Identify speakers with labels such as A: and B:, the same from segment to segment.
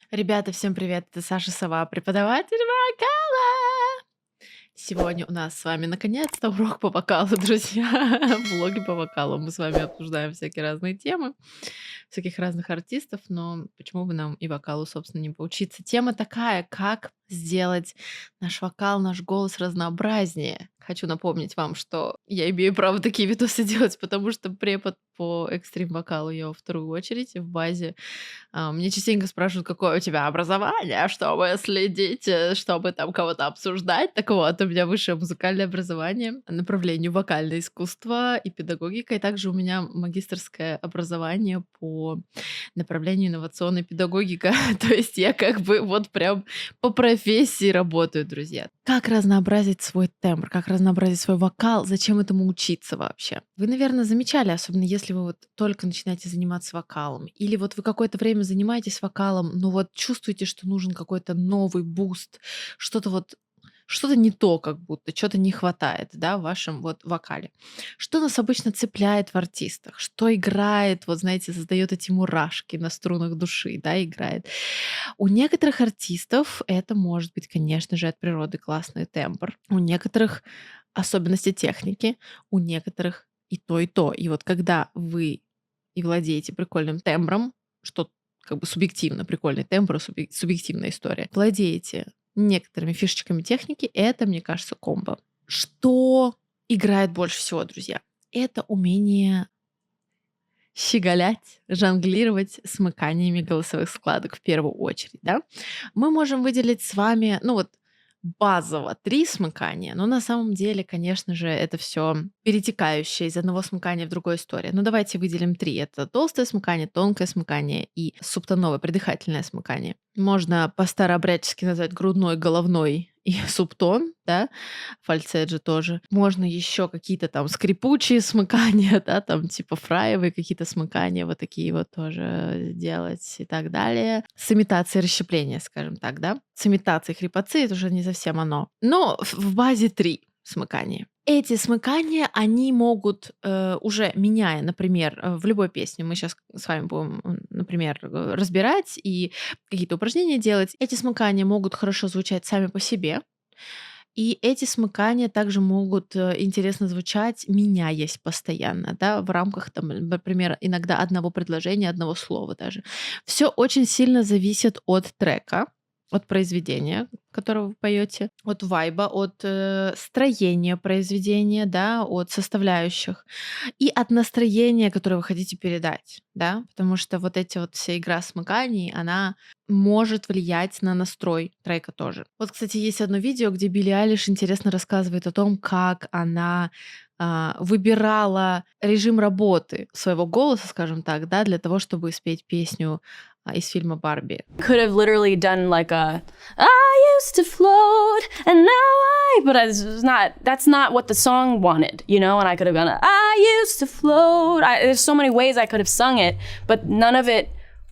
A: Ребята, всем привет! Это Саша Сова, преподаватель вокала. Сегодня у нас с вами наконец-то урок по вокалу, друзья. Влоги по вокалу. Мы с вами обсуждаем всякие разные темы, всяких разных артистов, но почему бы нам и вокалу, собственно, не поучиться? Тема такая, как сделать наш вокал, наш голос разнообразнее. Хочу напомнить вам, что я имею право такие видосы делать, потому что препод по экстрим-вокалу я во вторую очередь в базе. Мне частенько спрашивают, какое у тебя образование, чтобы следить, чтобы там кого-то обсуждать. Так вот, у меня высшее музыкальное образование, направлению вокальное искусство и педагогика, и также у меня магистерское образование по направлению инновационной педагогика. То есть я как бы вот прям по профессии работаю, друзья. Как разнообразить свой тембр, как разнообразить свой вокал, зачем этому учиться вообще? Вы, наверное, замечали, особенно если вы вот только начинаете заниматься вокалом, или вот вы какое-то время занимаетесь вокалом, но вот чувствуете, что нужен какой-то новый буст, что-то вот что-то не то, как будто, что-то не хватает, да, в вашем вот вокале. Что нас обычно цепляет в артистах? Что играет, вот знаете, создает эти мурашки на струнах души, да, играет? У некоторых артистов это может быть, конечно же, от природы классный тембр. У некоторых особенности техники, у некоторых и то, и то. И вот когда вы и владеете прикольным тембром, что как бы субъективно прикольный тембр, субъективная история, владеете некоторыми фишечками техники, это, мне кажется, комбо. Что играет больше всего, друзья? Это умение щеголять, жонглировать смыканиями голосовых складок в первую очередь, да. Мы можем выделить с вами, ну вот, базово 3 смыкания, но на самом деле, конечно же, это все перетекающее из одного смыкания в другую историю. Но давайте выделим 3. Это толстое смыкание, тонкое смыкание и субтоновое придыхательное смыкание. Можно по-старообрядчески назвать грудной, головной и субтон, да, фальцет же тоже. Можно еще какие-то там скрипучие смыкания, да, там типа фраевые какие-то смыкания, вот такие вот тоже делать и так далее. С имитацией расщепления, скажем так, да. С имитацией хрипотцы это уже не совсем оно. Но в базе 3 смыкания. Эти смыкания, они могут, уже меняя, например, в любой песне, мы сейчас с вами будем, например, разбирать и какие-то упражнения делать, эти смыкания могут хорошо звучать сами по себе, и эти смыкания также могут, интересно звучать, меняясь постоянно, да, в рамках, там, например, иногда одного предложения, одного слова даже. Все очень сильно зависит от трека, от произведения, которое вы поете, от вайба, от, строения произведения, да, от составляющих и от настроения, которое вы хотите передать, да. Потому что вот эти вот вся игра смыканий, она может влиять на настрой трека тоже. Вот, кстати, есть одно видео, где Билли Айлиш интересно рассказывает о том, как она, выбирала режим работы своего голоса, скажем так, да, для того, чтобы спеть песню, из фильма "Барби".
B: Could have literally done like a I used to float and now but it's not, that's not what the song wanted, you know, and I could have gone I used to float. There's so many ways I could have sung it, but none of it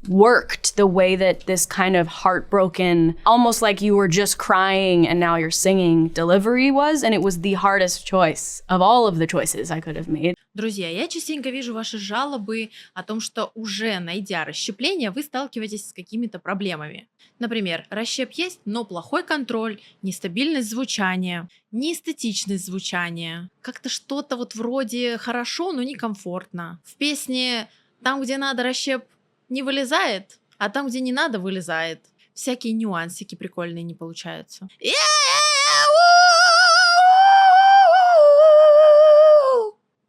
B: worked the way that this kind of heartbroken, almost like you were just crying and now you're singing delivery was, and it was the hardest choice of all of the choices I could have made.
A: Друзья, я частенько вижу ваши жалобы о том, что уже найдя расщепление, вы сталкиваетесь с какими-то проблемами. Например, расщеп есть, но плохой контроль, нестабильность звучания, неэстетичность звучания. Как-то что-то вот вроде хорошо, но некомфортно. В песне там, где надо, расщеп не вылезает, а там, где не надо, вылезает. Всякие нюансики прикольные не получаются.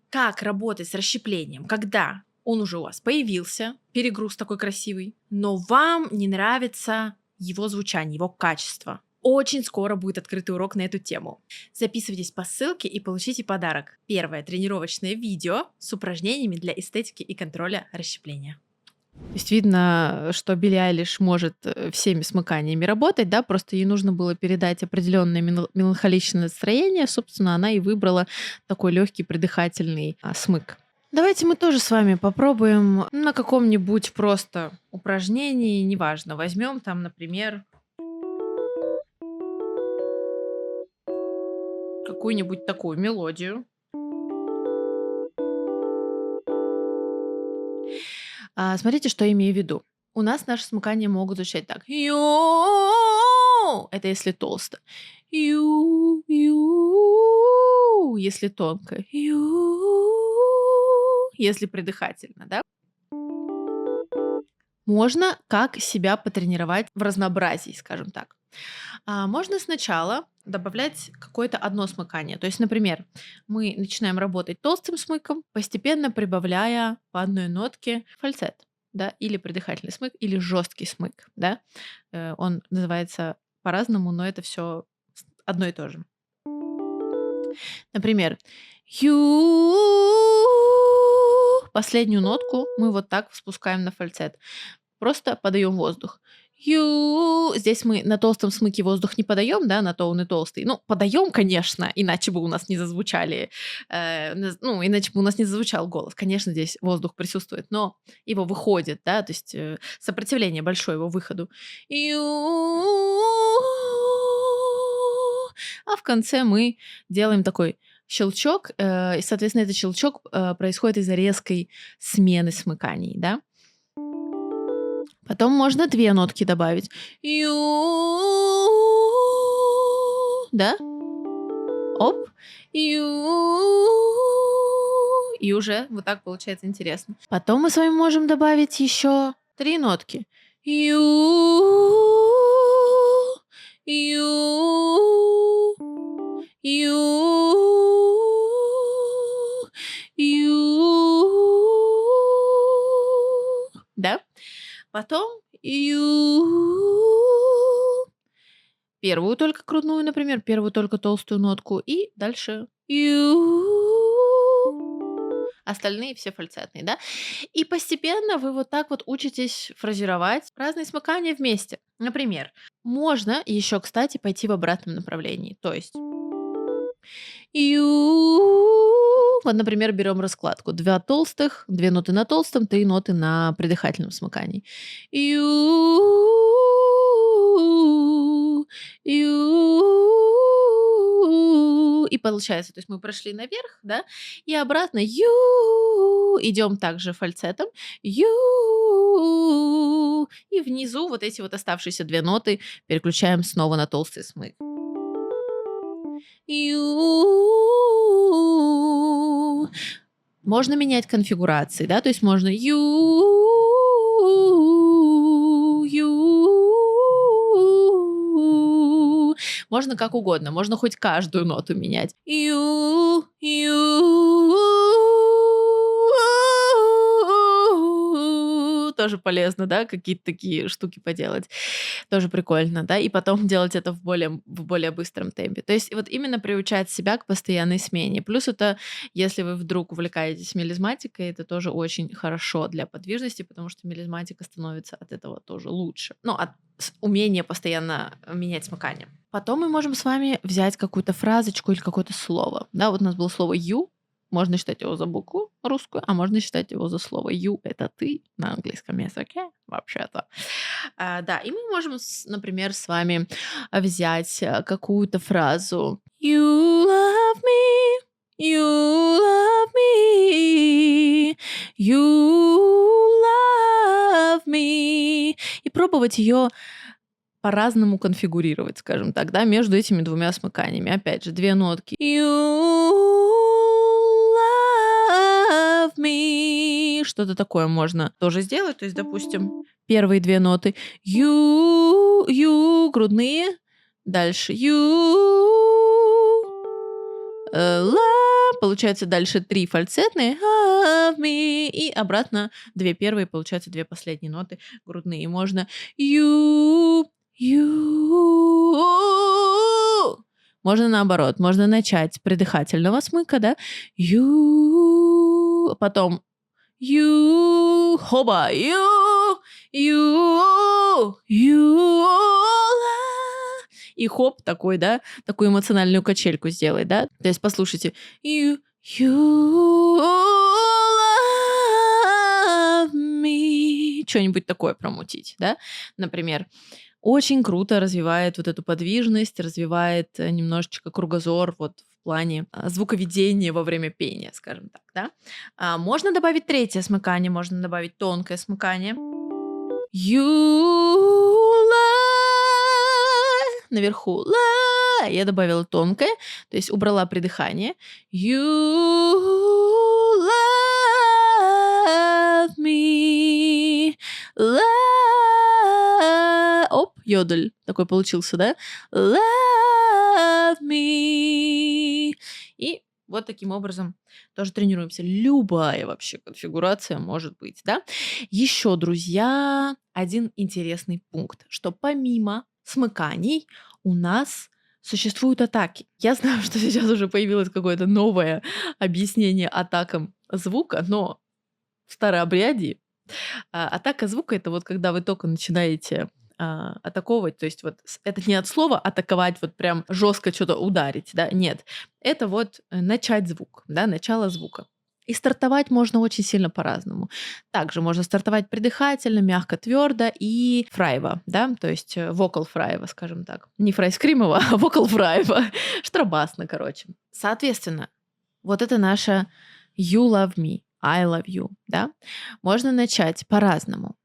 A: Как работать с расщеплением, когда он уже у вас появился, перегруз такой красивый, но вам не нравится его звучание, его качество? Очень скоро будет открытый урок на эту тему. Записывайтесь по ссылке и получите подарок. Первое тренировочное видео с упражнениями для эстетики и контроля расщепления. То есть видно, что Билли Айлиш может всеми смыканиями работать, да, просто ей нужно было передать определенное меланхоличное настроение, собственно, она и выбрала такой легкий придыхательный смык. Давайте мы тоже с вами попробуем на каком-нибудь просто упражнении, неважно, возьмем там, например, какую-нибудь такую мелодию. Смотрите, что я имею в виду. у нас наши смыкания могут звучать так. Ю. Это если толсто. Ю, ю, если тонко. Ю, если придыхательно, да? Можно как себя потренировать в разнообразии, скажем так. Можно сначала добавлять какое-то одно смыкание. То есть, например, мы начинаем работать толстым смыком, постепенно прибавляя по одной нотке фальцет, да, или придыхательный смык, или жесткий смык, да. Он называется по-разному, но это все одно и то же. Например, ю. Последнюю нотку мы вот так спускаем на фальцет. Просто подаем воздух. Ю. Здесь мы на толстом смыке воздух не подаем, да, на то он и толстый. Ну, подаем, конечно, иначе бы у нас не зазвучали, иначе бы у нас не зазвучал голос. Конечно, здесь воздух присутствует, но его выходит, да, то есть сопротивление большое его выходу. Ю. А в конце мы делаем такой щелчок, и, соответственно, этот щелчок происходит из-за резкой смены смыканий, да. Потом можно 2 нотки добавить. Ю. Да? Оп. Ю. И уже вот так получается интересно. Потом мы с вами можем добавить еще 3 нотки. Ю. Ю. Ю. Ю. Да? Потом ю. Первую только грудную, например, первую только толстую нотку, и дальше ю. Остальные все фальцетные, да? И постепенно вы вот так вот учитесь фразировать разные смыкания вместе. Например, можно еще, кстати, пойти в обратном направлении. То есть ю. Вот, например, берем раскладку. 2 толстых, 2 ноты на толстом, 3 ноты на придыхательном смыкании. Ю. Ю. И получается, то есть мы прошли наверх, да, и обратно ю. Идем также фальцетом. Ю. И внизу вот эти вот оставшиеся 2 ноты переключаем снова на толстый смык. Ю. Можно менять конфигурации, да, то есть можно ю. Можно как угодно, можно хоть каждую ноту менять. Ю. Тоже полезно, да, какие-то такие штуки поделать. Тоже прикольно, да, и потом делать это в более быстром темпе. То есть вот именно приучать себя к постоянной смене. Плюс это, если вы вдруг увлекаетесь мелизматикой, это тоже очень хорошо для подвижности, потому что мелизматика становится от этого тоже лучше. Ну, от умения постоянно менять смыкание. Потом мы можем с вами взять какую-то фразочку или какое-то слово. Да, вот у нас было слово «you». Можно считать его за букву русскую, а можно считать его за слово you. Это ты на английском языке, вообще-то. Да, и мы можем, например, с вами взять какую-то фразу You love me, you love me, you love me. И пробовать ее по-разному конфигурировать, скажем так, да, между этими 2 смыканиями. Опять же, 2 нотки. You love me. Что-то такое можно тоже сделать. То есть, допустим, первые 2 ноты you, грудные. Дальше получается дальше 3 фальцетные love me. И обратно 2 первые, получается 2 последние ноты грудные. Можно you. Можно наоборот, можно начать с придыхательного смыка, да? You. Потом you. Хоба. You. И хоп, такой, да, такую эмоциональную качельку сделать, да? То есть послушайте. You love me. Что-нибудь такое промутить, да? Например, очень круто развивает вот эту подвижность, развивает немножечко кругозор вот в плане звуковедения во время пения, скажем так, да. Можно добавить 3-е смыкание, можно добавить тонкое смыкание. You love. Наверху я добавила тонкое, то есть убрала придыхание. You love me. Оп, йодель такой получился, да? Love me. И вот таким образом тоже тренируемся. Любая вообще конфигурация может быть, да? Еще, друзья, один интересный пункт, что помимо смыканий у нас существуют атаки. Я знаю, что сейчас уже появилось какое-то новое объяснение атакам звука, но в старообрядии атака звука — это вот когда вы только начинаете атаковывать, то есть вот это не от слова атаковать, вот прям жестко что-то ударить, да, нет. Это вот начать звук, да, начало звука. И стартовать можно очень сильно по-разному. Также можно стартовать придыхательно, мягко, твердо и фрайва, да, то есть вокал фрайва, скажем так. Не фрайскримова, а вокал фрайва. Штрабасно, короче. Соответственно, вот это наша you love me, I love you, да. Можно начать по-разному.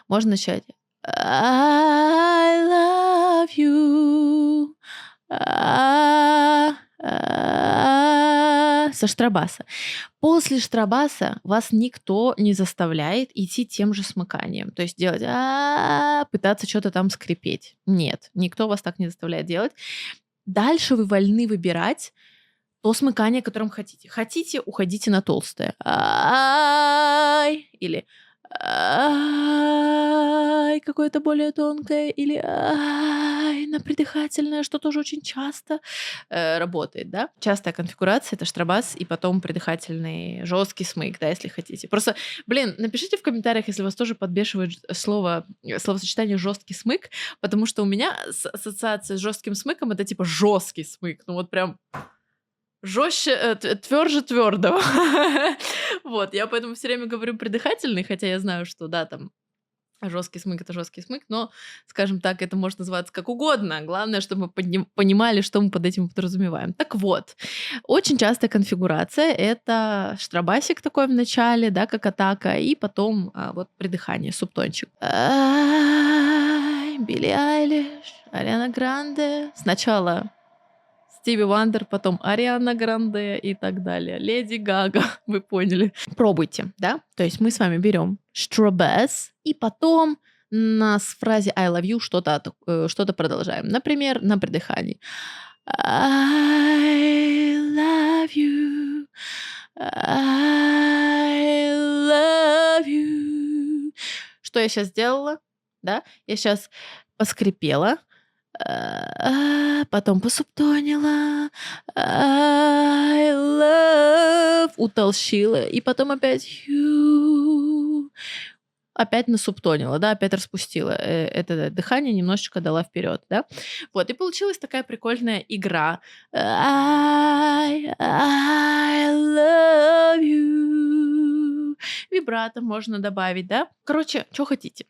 A: Можно начать I love you. Со штрабаса. После штрабаса вас никто не заставляет идти тем же смыканием. То есть делать пытаться что-то там скрипеть. Нет, никто вас так не заставляет делать. Дальше вы вольны выбирать то смыкание, которым хотите. Хотите, уходите на толстое. Или какое-то более тонкое, или на придыхательное, что тоже очень часто работает, да. Частая конфигурация — это штрабас и потом придыхательный жесткий смык, да, если хотите. Просто, напишите в комментариях, если вас тоже подбешивает словосочетание жесткий смык, потому что у меня ассоциация с жестким смыком — это типа жесткий смык, ну вот прям жестче, тверже твердого. Вот, я поэтому все время говорю придыхательный, хотя я знаю, что да, там жесткий смык — это жесткий смык, но, скажем так, это может называться как угодно. Главное, чтобы мы понимали, что мы под этим подразумеваем. Так вот, очень частая конфигурация — это штрабасик такой в начале, да, как атака, и потом вот придыхание, субтончик. Билли Айлиш, Ариана Гранде. Сначала Стиви Вандер, потом Ариана Гранде и так далее. Леди Гага, вы поняли. Пробуйте, да? То есть мы с вами берем штрабас и потом на фразе I love you что-то продолжаем. Например, на придыхании. I love you. I love you. Что я сейчас сделала? Да? Я сейчас поскрипела, потом посубтонила, I love, утолщила, и потом опять you, опять насубтонила, да, опять распустила это дыхание, немножечко дала вперед, да. Вот, и получилась такая прикольная игра. I love you. Вибрато можно добавить, да. Короче, что хотите.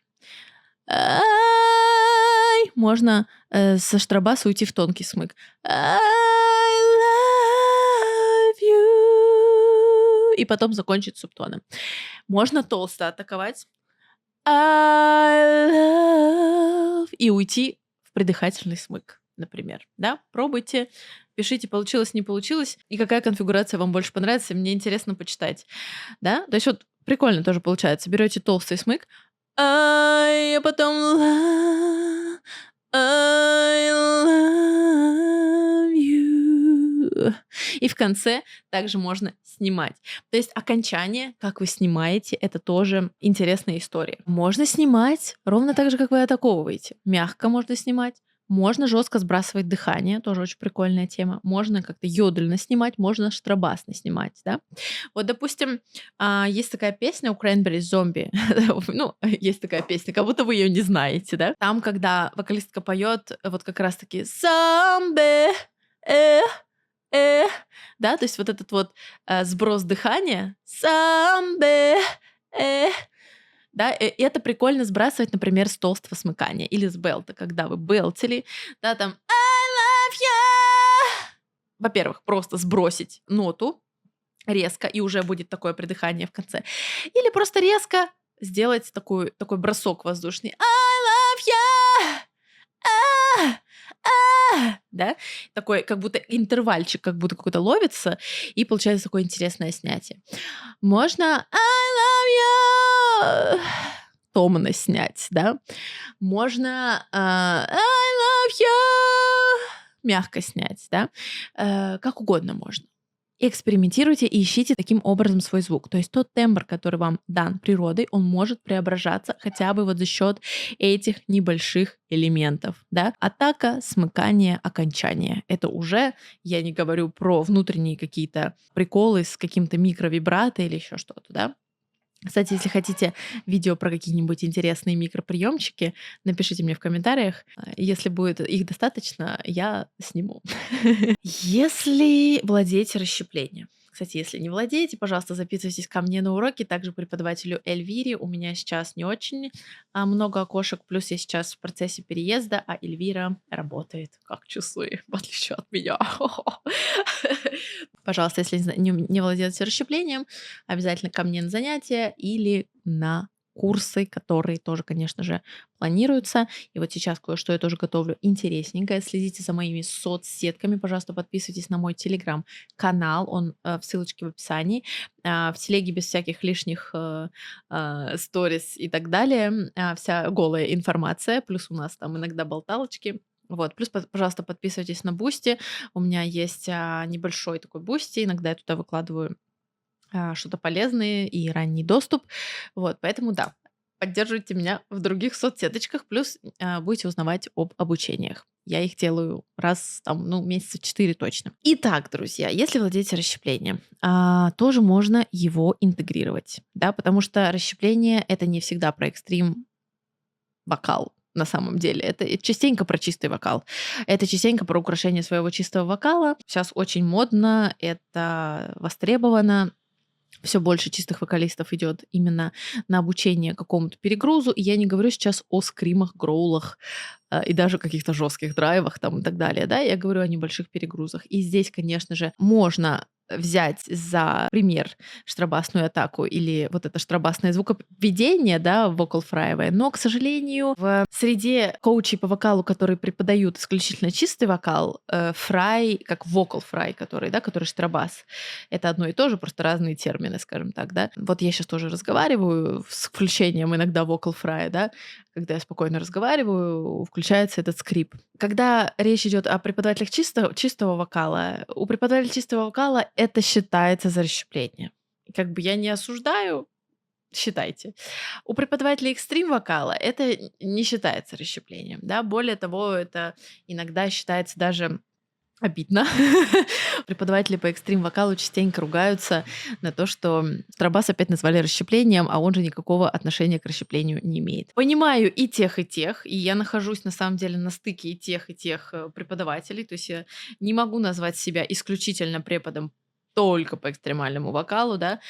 A: Можно со штрабаса уйти в тонкий смык. I love you. И потом закончить субтоном. Можно толсто атаковать. I love. И уйти в придыхательный смык, например. Да? Пробуйте, пишите, получилось, не получилось. И какая конфигурация вам больше понравится. Мне интересно почитать. Да? То есть вот прикольно тоже получается. Берете толстый смык, а потом I love you. И в конце также можно снимать. То есть окончание, как вы снимаете, это тоже интересная история. Можно снимать ровно так же, как вы атаковываете. Мягко можно снимать. Можно жестко сбрасывать дыхание, тоже очень прикольная тема. Можно как-то йодельно снимать, можно штрабасно снимать, да. Вот, допустим, есть такая песня у Cranberries «Zombie». Ну, есть такая песня, как будто вы ее не знаете, да. Там, когда вокалистка поет, вот как раз-таки «Zombie», да, то есть вот этот вот сброс дыхания «Zombie», да, и это прикольно сбрасывать, например, с толстого смыкания или с белта, когда вы белтили, да, там I love you. Во-первых, просто сбросить ноту резко, и уже будет такое придыхание в конце. Или просто резко сделать такой бросок воздушный. I love you! А, да? Такой как будто интервальчик, как будто какой-то ловится, и получается такое интересное снятие. Можно I love you томно снять, да? Можно I love you мягко снять, да? Как угодно можно. Экспериментируйте и ищите таким образом свой звук. То есть тот тембр, который вам дан природой, он может преображаться хотя бы вот за счет этих небольших элементов. Да? Атака, смыкание, окончание. Это уже, я не говорю про внутренние какие-то приколы с каким-то микровибрато или еще что-то. Да? Кстати, если хотите видео про какие-нибудь интересные микроприемчики, напишите мне в комментариях. Если будет их достаточно, я сниму. Если владеете расщеплением. Кстати, если не владеете, пожалуйста, записывайтесь ко мне на уроки, также преподавателю Эльвире. У меня сейчас не очень много окошек, плюс я сейчас в процессе переезда, а Эльвира работает как часы, в отличие от меня. Пожалуйста, если не владеете расщеплением, обязательно ко мне на занятия или на курсы, которые тоже, конечно же, планируются. И вот сейчас кое-что я тоже готовлю интересненькое. Следите за моими соцсетками, пожалуйста, подписывайтесь на мой телеграм-канал, он в ссылочке в описании. В телеге без всяких лишних сторис и так далее. Вся голая информация, плюс у нас там иногда болталочки. Вот, плюс, пожалуйста, подписывайтесь на Бусти. У меня есть небольшой такой Бусти, иногда я туда выкладываю что-то полезное и ранний доступ. Вот, поэтому да, поддерживайте меня в других соцсеточках, плюс будете узнавать об обучениях. Я их делаю раз, там, месяца 4 точно. Итак, друзья, если владеете расщеплением, тоже можно его интегрировать, да, потому что расщепление — это не всегда про экстрим вокал. На самом деле. Это частенько про чистый вокал. Это частенько про украшение своего чистого вокала. Сейчас очень модно, это востребовано. Все больше чистых вокалистов идет именно на обучение какому-то перегрузу. И я не говорю сейчас о скримах, гроулах и даже каких-то жестких драйвах там и так далее. Да? Я говорю о небольших перегрузах. И здесь, конечно же, можно взять за пример штробасную атаку или вот это штробасное звуковедение, да, вокал-фраевое. Но, к сожалению, в среде коучей по вокалу, которые преподают исключительно чистый вокал, фрай, как вокал-фрай, который штробас, это одно и то же, просто разные термины, скажем так, да. Вот я сейчас тоже разговариваю с включением иногда вокал-фрая, да, когда я спокойно разговариваю, включается этот скрип. Когда речь идет о преподавателях чистого вокала, у преподавателя чистого вокала это считается за расщепление. Как бы я не осуждаю, считайте. У преподавателей экстрим-вокала это не считается расщеплением. Да? Более того, это иногда считается даже обидно. Преподаватели по экстрим-вокалу частенько ругаются на то, что стробас опять назвали расщеплением, а он же никакого отношения к расщеплению не имеет. Понимаю и тех, и я нахожусь на самом деле на стыке и тех преподавателей, то есть я не могу назвать себя исключительно преподом только по экстремальному вокалу, да,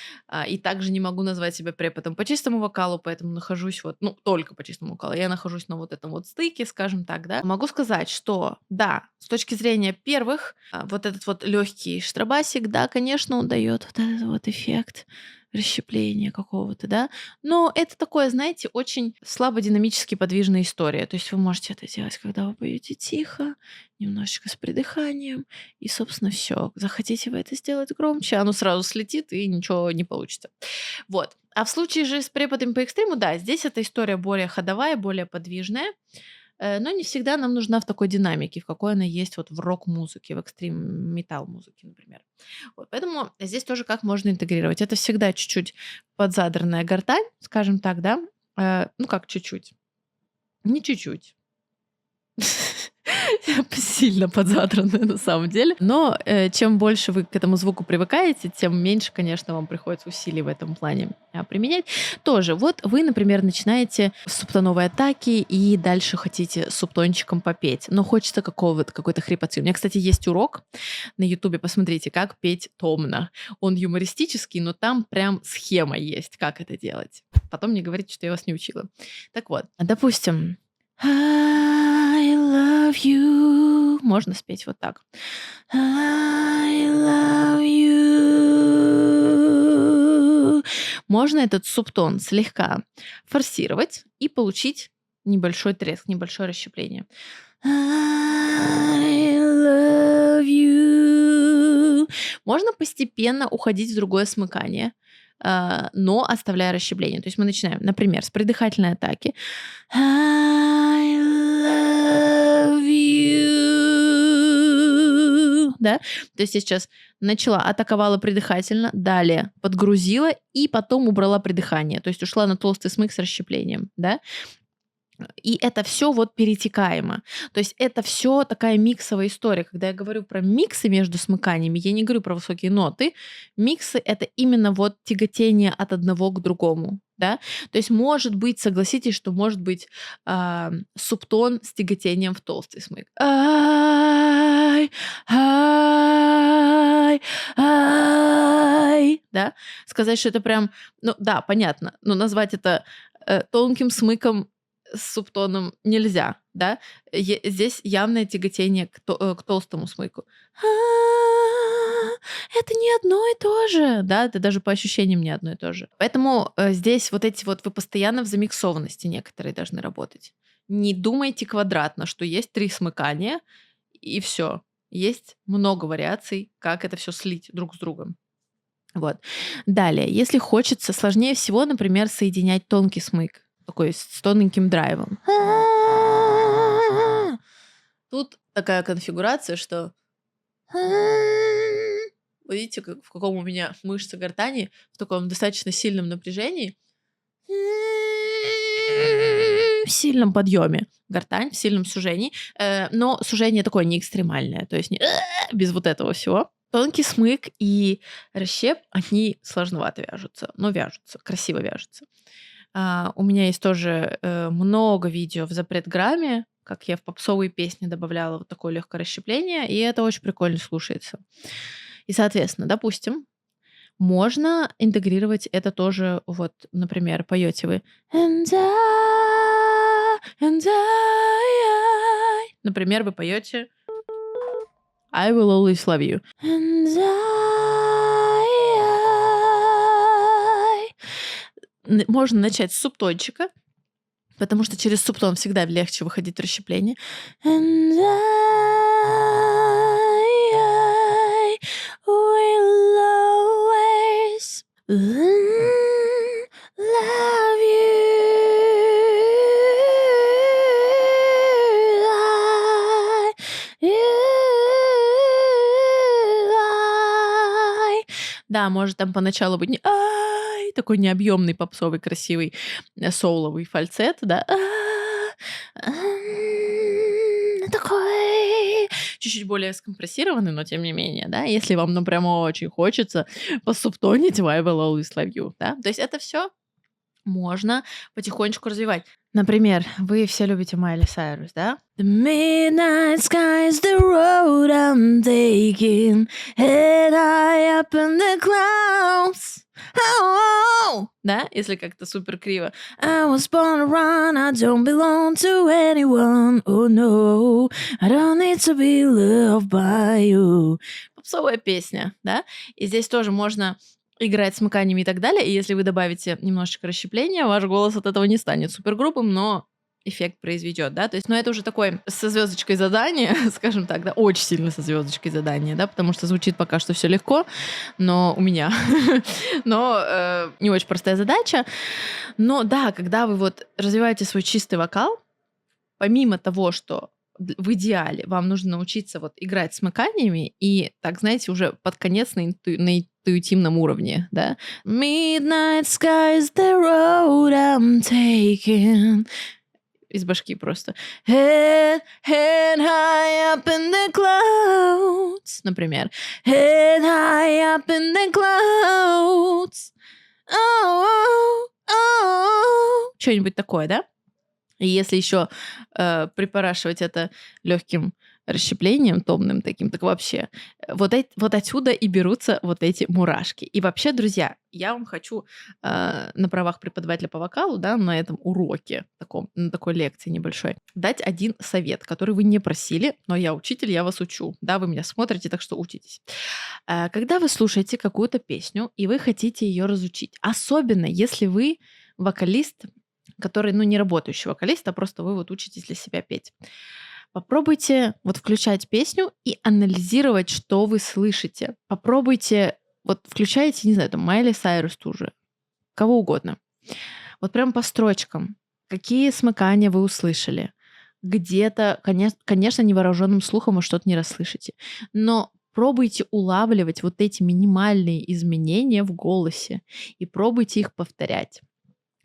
A: и также не могу назвать себя преподом по чистому вокалу, поэтому нахожусь только по чистому вокалу. Я нахожусь на вот этом вот стыке, скажем так, да. Могу сказать, что, да, с точки зрения первых, вот этот вот легкий штробасик, да, конечно, он дает вот этот вот эффект расщепления какого-то, да, но это такое, знаете, очень слабо динамически подвижная история, то есть вы можете это делать, когда вы поете тихо, немножечко с придыханием, и, собственно, все. Захотите вы это сделать громче, оно сразу слетит, и ничего не получится. Вот. А в случае же с преподом по экстриму, да, здесь эта история более ходовая, более подвижная, но не всегда нам нужна в такой динамике, в какой она есть вот в рок-музыке, в экстрим-метал-музыке, например. Вот, поэтому здесь тоже как можно интегрировать. Это всегда чуть-чуть подзадранная гортань, скажем так, да? Как чуть-чуть. Не чуть-чуть. Сильно подзадранная на самом деле. Но чем больше вы к этому звуку привыкаете, тем меньше, конечно, вам приходится усилий в этом плане применять. Тоже вот вы, например, начинаете с субтоновой атаки и дальше хотите субтончиком попеть, но хочется какой-то хрипотцы. У меня, кстати, есть урок на Ютубе, посмотрите, как петь томно. Он юмористический, но там прям схема есть, как это делать. Потом не говорите, что я вас не учила. Так вот, допустим, I love you. Можно спеть вот так. I love you. можно этот субтон слегка форсировать и получить небольшой треск, небольшое расщепление. I love you. Можно постепенно уходить в другое смыкание, но оставляя расщепление. То есть мы начинаем, например, с придыхательной атаки. I love you. Да? То есть я сейчас начала, атаковала придыхательно, далее подгрузила и потом убрала придыхание. То есть ушла на толстый смык с расщеплением. Да? И это все вот перетекаемо. То есть это все такая миксовая история. Когда я говорю про миксы между смыканиями, я не говорю про высокие ноты. Миксы — это именно вот тяготение от одного к другому. Да? То есть может быть, согласитесь, что может быть субтон с тяготением в толстый смык. Ай, ай, ай. Да? Сказать, что это прям, ну да, понятно, но назвать это тонким смыком с субтоном нельзя, да? Здесь явное тяготение к толстому смыку. Это не одно и то же, да? Это даже по ощущениям не одно и то же. Поэтому здесь вот эти вот вы постоянно в замиксованности некоторые должны работать. Не думайте квадратно, что есть 3 смыкания и все. Есть много вариаций, как это все слить друг с другом. Вот. Далее, если хочется, сложнее всего, например, соединять тонкий смык такой с тоненьким драйвом. Тут такая конфигурация, что видите, в каком у меня мышцы гортани, в таком достаточно сильном напряжении, в сильном подъеме гортань, в сильном сужении, но сужение такое не экстремальное, то есть не без вот этого всего. Тонкий смык и расщеп, они сложновато вяжутся, но вяжутся, красиво вяжутся. У меня есть тоже много видео в запретграмме, как я в попсовые песни добавляла вот такое легкое расщепление, и это очень прикольно слушается. И, соответственно, допустим, можно интегрировать это тоже, вот, например, поете вы например, вы поете I will always love you. Можно начать с субтончика, потому что через субтон всегда легче выходить в расщепление. And I will always love you. Да, может там поначалу быть не такой необъемный, попсовый, красивый, соуловый фальцет, да. Такой чуть-чуть более скомпрессированный, но тем не менее, да. Если вам, ну, прямо очень хочется посубтонить I will always love you, да. То есть это все можно потихонечку развивать. Например, вы все любите Майли Сайрус, да? The midnight sky is the road I'm taking, head high up in the clouds. Oh, да, если как-то супер криво. I was born to run, I don't belong to anyone. Oh no, I don't need to be loved by you. Попсовая песня, да? И здесь тоже можно играть смыканиями и так далее. И если вы добавите немножечко расщепления, ваш голос от этого не станет супергруппым, но эффект произведет, да, то есть, но это уже такое со звездочкой задание, скажем так, да, очень сильно со звездочкой задание, да, потому что звучит пока что все легко, но у меня, но не очень простая задача, но да, когда вы вот развиваете свой чистый вокал, помимо того, что в идеале вам нужно научиться вот играть смыканиями и, так, знаете, уже под конец на интуитивном уровне, да. Midnight sky is the road I'm taking. Из башки просто. Head high up in the clouds. Например. Head high up in the clouds. Oh, oh, oh. Что-нибудь такое, да? И если еще припорашивать это легким расщеплением, томным таким, так вообще, вот отсюда и берутся вот эти мурашки. И вообще, друзья, я вам хочу на правах преподавателя по вокалу, да, на этом уроке, на такой лекции небольшой, дать один совет, который вы не просили, но я учитель, я вас учу, да, вы меня смотрите, так что учитесь. Когда вы слушаете какую-то песню, и вы хотите ее разучить, особенно если вы вокалист, который, ну, не работающий вокалист, а просто вы вот учитесь для себя петь. Попробуйте вот включать песню и анализировать, что вы слышите. Попробуйте, вот включаете, не знаю, там, Майли Сайрус ту же, кого угодно. Вот прям по строчкам. Какие смыкания вы услышали? Где-то, конечно, невооруженным слухом вы что-то не расслышите. Но пробуйте улавливать вот эти минимальные изменения в голосе и пробуйте их повторять.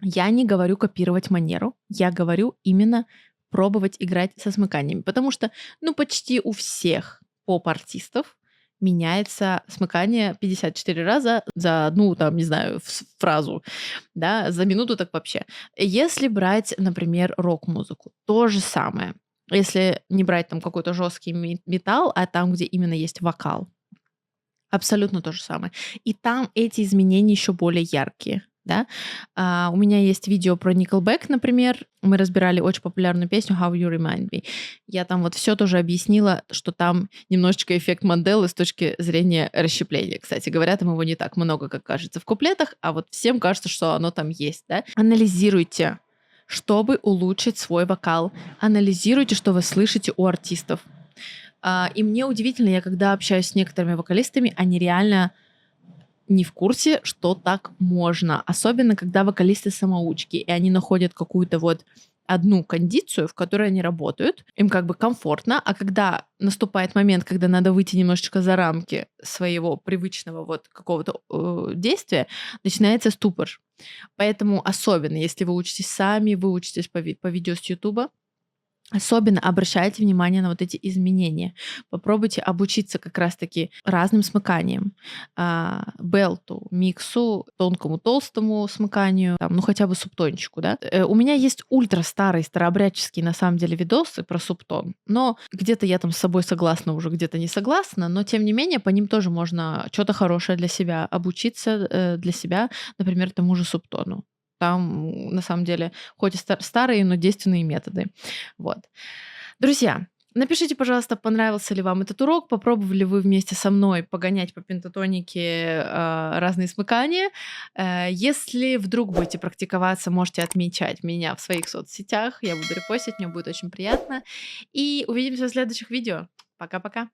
A: Я не говорю копировать манеру, я говорю именно пробовать играть со смыканиями, потому что, ну, почти у всех поп-артистов меняется смыкание 54 раза за одну, там, не знаю, фразу, да, за минуту так вообще. Если брать, например, рок-музыку, то же самое. Если не брать там какой-то жесткий металл, а там, где именно есть вокал, абсолютно то же самое. И там эти изменения еще более яркие. Да? У меня есть видео про Nickelback, например. Мы разбирали очень популярную песню How You Remind Me. Я там вот все тоже объяснила, что там немножечко эффект Манделы с точки зрения расщепления. Кстати говоря, там его не так много, как кажется в куплетах, а вот всем кажется, что оно там есть. Да? Анализируйте, чтобы улучшить свой вокал. Анализируйте, что вы слышите у артистов. И мне удивительно, я когда общаюсь с некоторыми вокалистами, они реально не в курсе, что так можно. Особенно, когда вокалисты-самоучки, и они находят какую-то вот одну кондицию, в которой они работают, им как бы комфортно, а когда наступает момент, когда надо выйти немножечко за рамки своего привычного вот какого-то действия, начинается ступор. Поэтому особенно, если вы учитесь сами, вы учитесь по видео с Ютуба, особенно обращайте внимание на вот эти изменения. Попробуйте обучиться как раз-таки разным смыканиям. Белту, миксу, тонкому, толстому смыканию, там, ну хотя бы субтончику. Да? У меня есть ультра старые, старообрядческие на самом деле видосы про субтон, но где-то я там с собой согласна уже, где-то не согласна, но тем не менее по ним тоже можно что-то хорошее для себя обучиться, для себя, например, тому же субтону. Там, на самом деле, хоть и старые, но действенные методы. Вот. Друзья, напишите, пожалуйста, понравился ли вам этот урок, попробовали вы вместе со мной погонять по пентатонике разные смыкания. Если вдруг будете практиковаться, можете отмечать меня в своих соцсетях. Я буду репостить, мне будет очень приятно. И увидимся в следующих видео. Пока-пока.